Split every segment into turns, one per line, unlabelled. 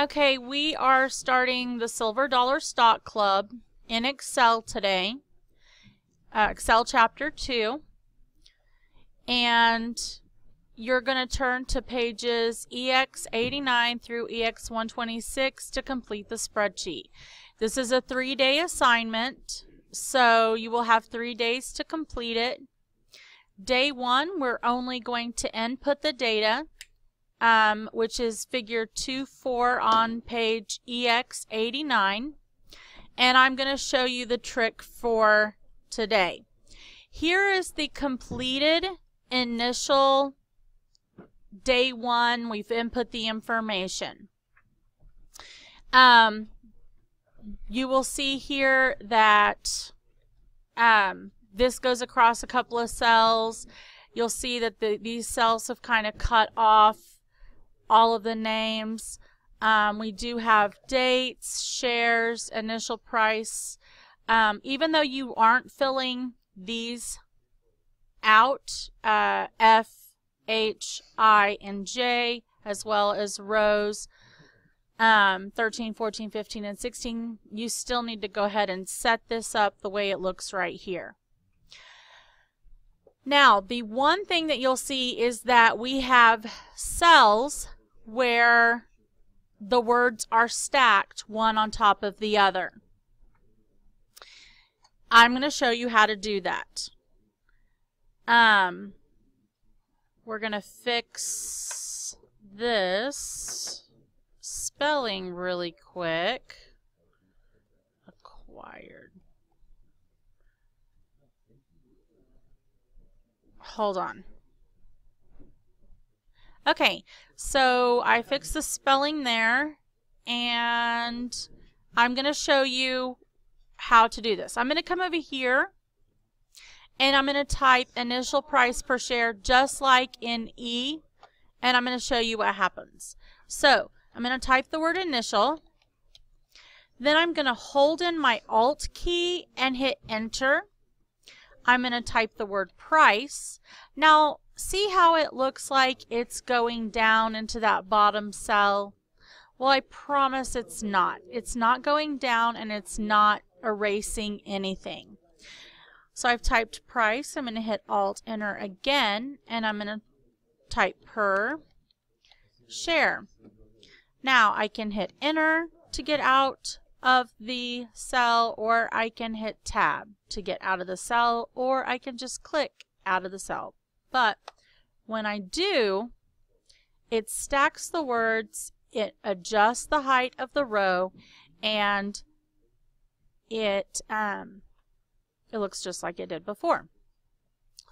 Okay, we are starting the Silver Dollar Stock Club in Excel today, Excel Chapter 2, and you're going to turn to pages EX89 through EX126 to complete the spreadsheet. This is a 3-day assignment, so you will have 3 days to complete it. Day 1, we're only going to input the data, which is figure 2.4 on page EX89, and I'm going to show you the trick for today. Here is the completed initial day 1. We've input the information. You will see here that this goes across a couple of cells. You'll see that these cells have kind of cut off all of the names. We do have dates, shares, initial price. Even though you aren't filling these out, F, H, I, and J, as well as rows 13, 14, 15, and 16, you still need to go ahead and set this up the way it looks right here. Now, the one thing that you'll see is that we have cells where the words are stacked one on top of the other. I'm going to show you how to do that. We're going to fix this spelling really quick. Acquired. Hold on. Okay, so I fixed the spelling there, and I'm going to show you how to do this. I'm going to come over here, and I'm going to type initial price per share just like in E, and I'm going to show you what happens. So I'm going to type the word initial, then I'm going to hold in my Alt key and hit enter. I'm going to type the word price. Now, see how it looks like it's going down into that bottom cell? Well, I promise it's not. It's not going down, and it's not erasing anything. So I've typed price. I'm going to hit Alt enter again, and I'm going to type per share. Now I can hit enter to get out of the cell, or I can hit tab to get out of the cell, or I can just click out of the cell. But when I do, it stacks the words, it adjusts the height of the row, and it looks just like it did before.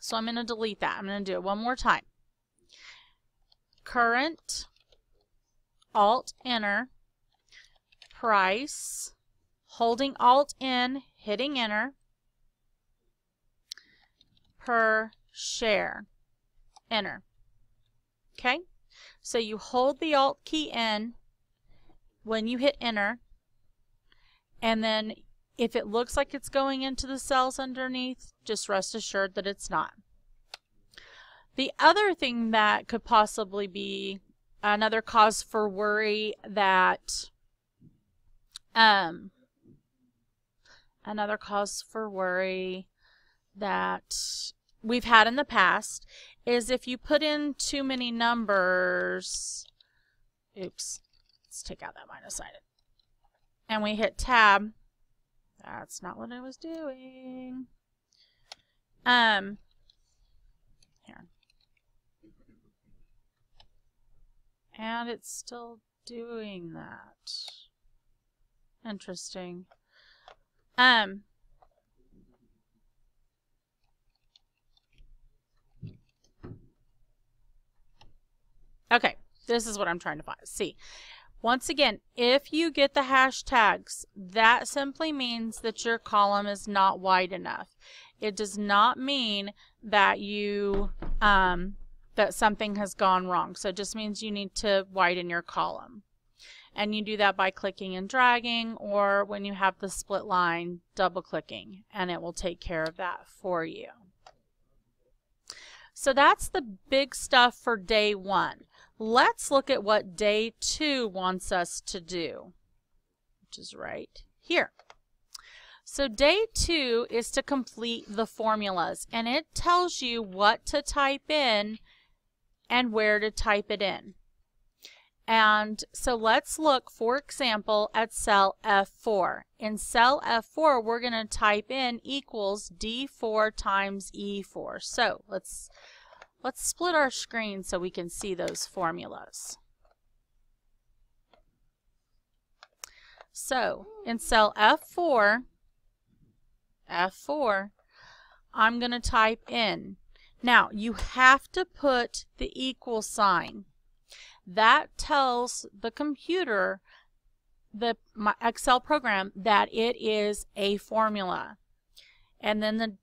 So I'm going to delete that. I'm going to do it one more time. Current, Alt enter, price, holding Alt in, hitting enter, per share, enter. Okay, so you hold the Alt key in when you hit enter, and then if it looks like it's going into the cells underneath, just rest assured that it's not. The other thing that could possibly be another cause for worry that we've had in the past is if you put in too many numbers. Oops, let's take out that minus sign, and we hit tab. That's not what I was doing. Here. And it's still doing that. Interesting. Okay, this is what I'm trying to see. Once again, if you get the hashtags, that simply means that your column is not wide enough. It does not mean that you that something has gone wrong. So it just means you need to widen your column. And you do that by clicking and dragging, or when you have the split line, double clicking, and it will take care of that for you. So that's the big stuff for day 1. let's look at what day 2 wants us to do, which is right here. So day 2 is to complete the formulas, and it tells you what to type in and where to type it in. And so let's look, for example, at cell F4. In cell F4, we're going to type in equals D4 times E4. So let's split our screen so we can see those formulas. So in cell F4, I'm going to type in. Now, you have to put the equal sign. That tells the computer, my Excel program, that it is a formula. And then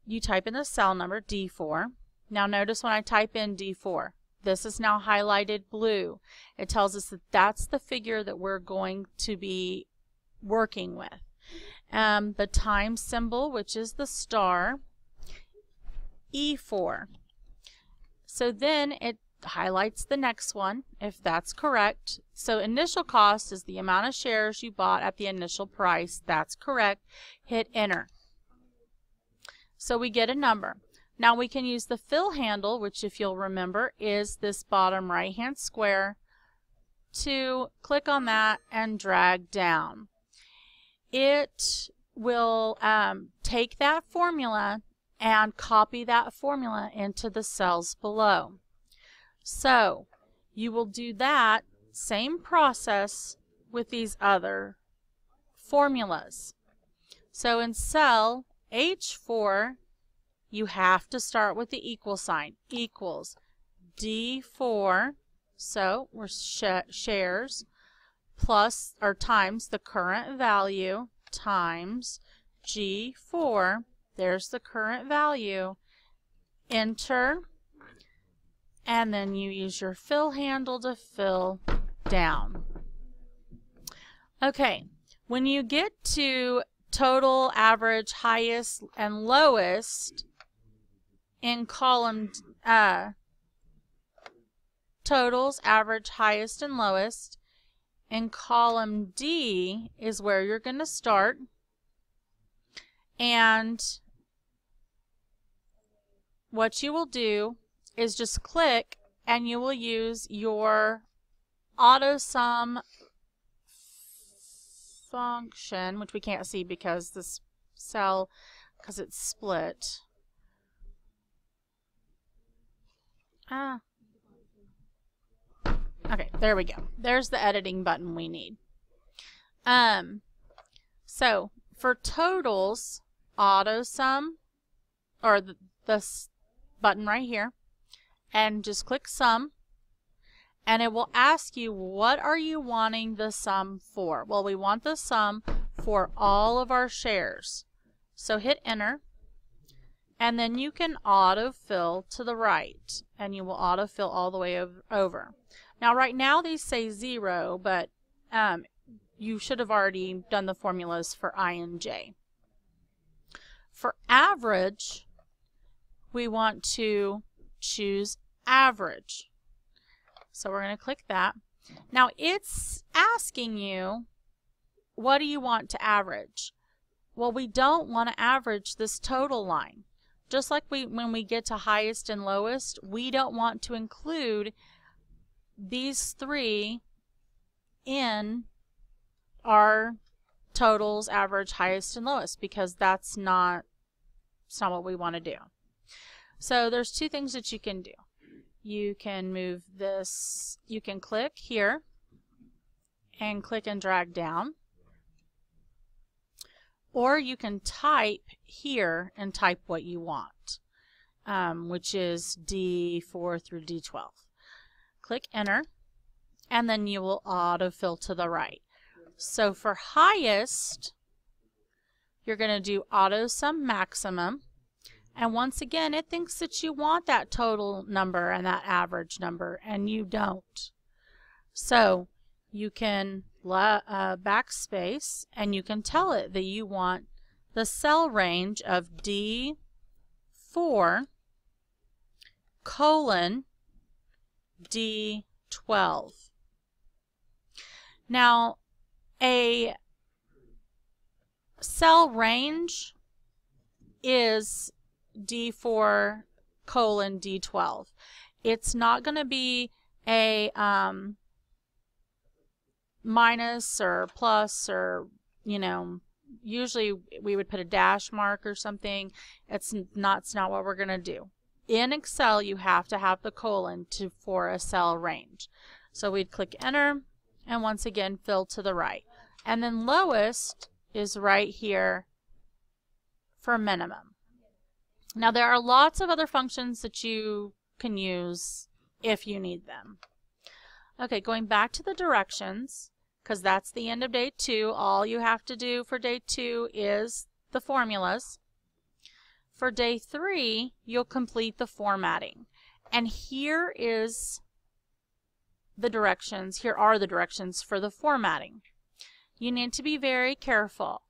you type in the cell number, D4. Now notice when I type in D4, this is now highlighted blue. It tells us that that's the figure that we're going to be working with. The times symbol, which is the star, E4. So then it highlights the next one, if that's correct. So initial cost is the amount of shares you bought at the initial price. That's correct. Hit enter. So we get a number. Now we can use the fill handle, which if you'll remember is this bottom right hand square, to click on that and drag down. It will take that formula and copy that formula into the cells below. So you will do that same process with these other formulas. So in cell H4, you have to start with the equal sign, equals D4, so we're shares, plus or times the current value times G4, there's the current value, enter, and then you use your fill handle to fill down. Okay, when you get to total, average, highest, and lowest in column totals, average, highest, and lowest, in column D is where you're going to start. And what you will do is just click and you will use your AutoSum function, which we can't see because this cell, because it's split. Okay, there we go. There's the editing button we need. So for totals, AutoSum, or this button right here, and just click sum, and it will ask you, what are you wanting the sum for? Well, we want the sum for all of our shares. So hit enter, and then you can autofill to the right, and you will autofill all the way over. Now right now these say 0, but you should have already done the formulas for I and J. For average, we want to choose average. So we're going to click that. Now it's asking you, what do you want to average? Well, we don't want to average this total line. Just like when we get to highest and lowest, we don't want to include these three in our totals, average, highest, and lowest, because that's not what we want to do. So there's two things that you can do. You can move this, you can click here and click and drag down, or you can type here and type what you want, which is D4 through D12. Click enter, and then you will autofill to the right. So for highest, you're going to do AutoSum maximum. And once again, it thinks that you want that total number and that average number, and you don't. So you can backspace, and you can tell it that you want the cell range of D4 colon D12. 12. Now, a cell range is D4 colon D12. It's not going to be a minus or plus, or, you know, usually we would put a dash mark or something. It's not what we're going to do. In Excel, you have to have the colon for a cell range. So we'd click enter, and once again fill to the right. And then lowest is right here for minimum. Now there are lots of other functions that you can use if you need them. Okay, going back to the directions, because that's the end of day 2. All you have to do for day 2 is the formulas. For day 3, you'll complete the formatting. And here is the directions. Here are the directions for the formatting. You need to be very careful.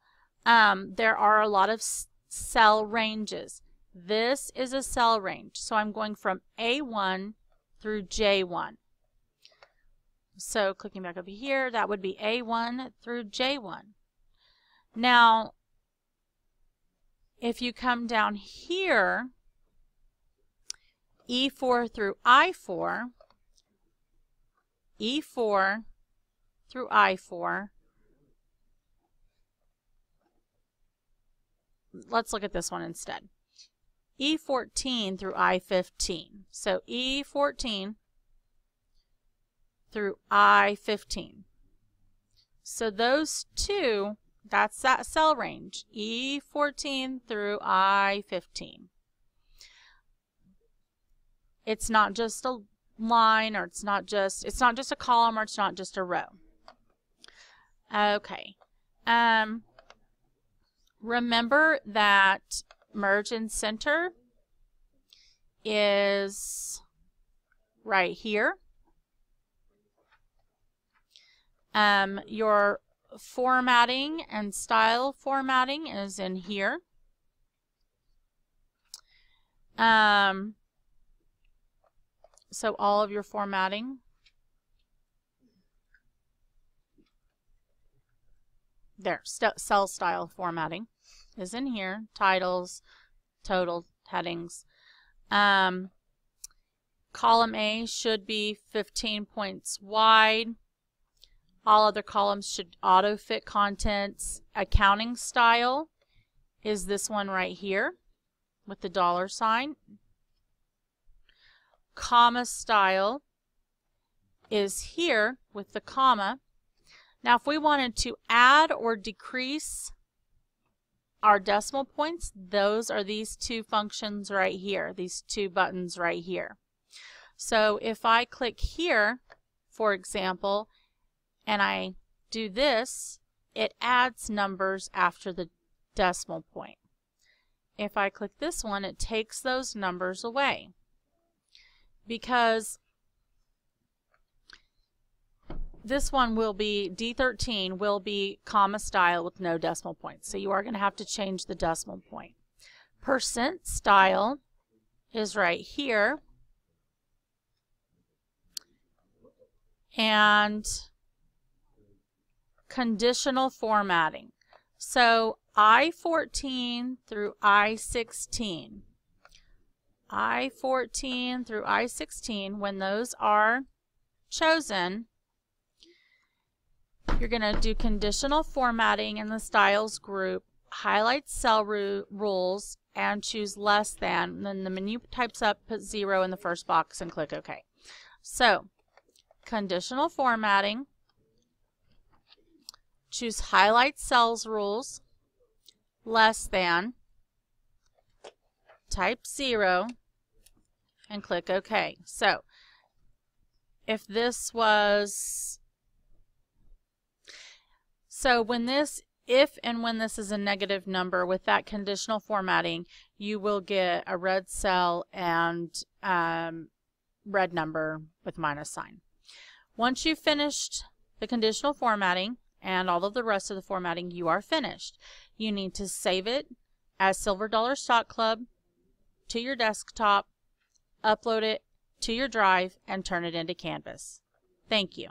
There are a lot of cell ranges. This is a cell range, so I'm going from A1 through J1. So clicking back over here, that would be A1 through J1. Now, if you come down here, E4 through I4, E4 through I4. Let's look at this one instead. E14 through I15. So E14 through I15. So those two, that's that cell range, E14 through I15. It's not just a line, or it's not just a column, or it's not just a row. Okay. Remember that merge and center is right here. Your formatting and style formatting is in here. So all of your formatting. There, cell style formatting is in here. Titles, total, headings. Column A should be 15 points wide. All other columns should auto-fit contents. Accounting style is this one right here with the $sign. Comma style is here with the comma. Now if we wanted to add or decrease our decimal points, those are these two functions right here, these two buttons right here. So if I click here, for example, and I do this, it adds numbers after the decimal point. If I click this one, it takes those numbers away, because this one will be, D13 will be comma style with no decimal points. So you are going to have to change the decimal point. Percent style is right here. And conditional formatting. So I14 through I16. I14 through I16, when those are chosen, you're going to do conditional formatting in the styles group, highlight cell rules, and choose less than. And then the menu types up, put 0 in the first box, and click OK. So, conditional formatting, choose highlight cells rules, less than, type 0, and click OK. So, if this was... So when this, if and when this is a negative number with that conditional formatting, you will get a red cell and red number with minus sign. Once you've finished the conditional formatting and all of the rest of the formatting, you are finished. You need to save it as Silver Dollar Stock Club to your desktop, upload it to your drive, and turn it into Canvas. Thank you.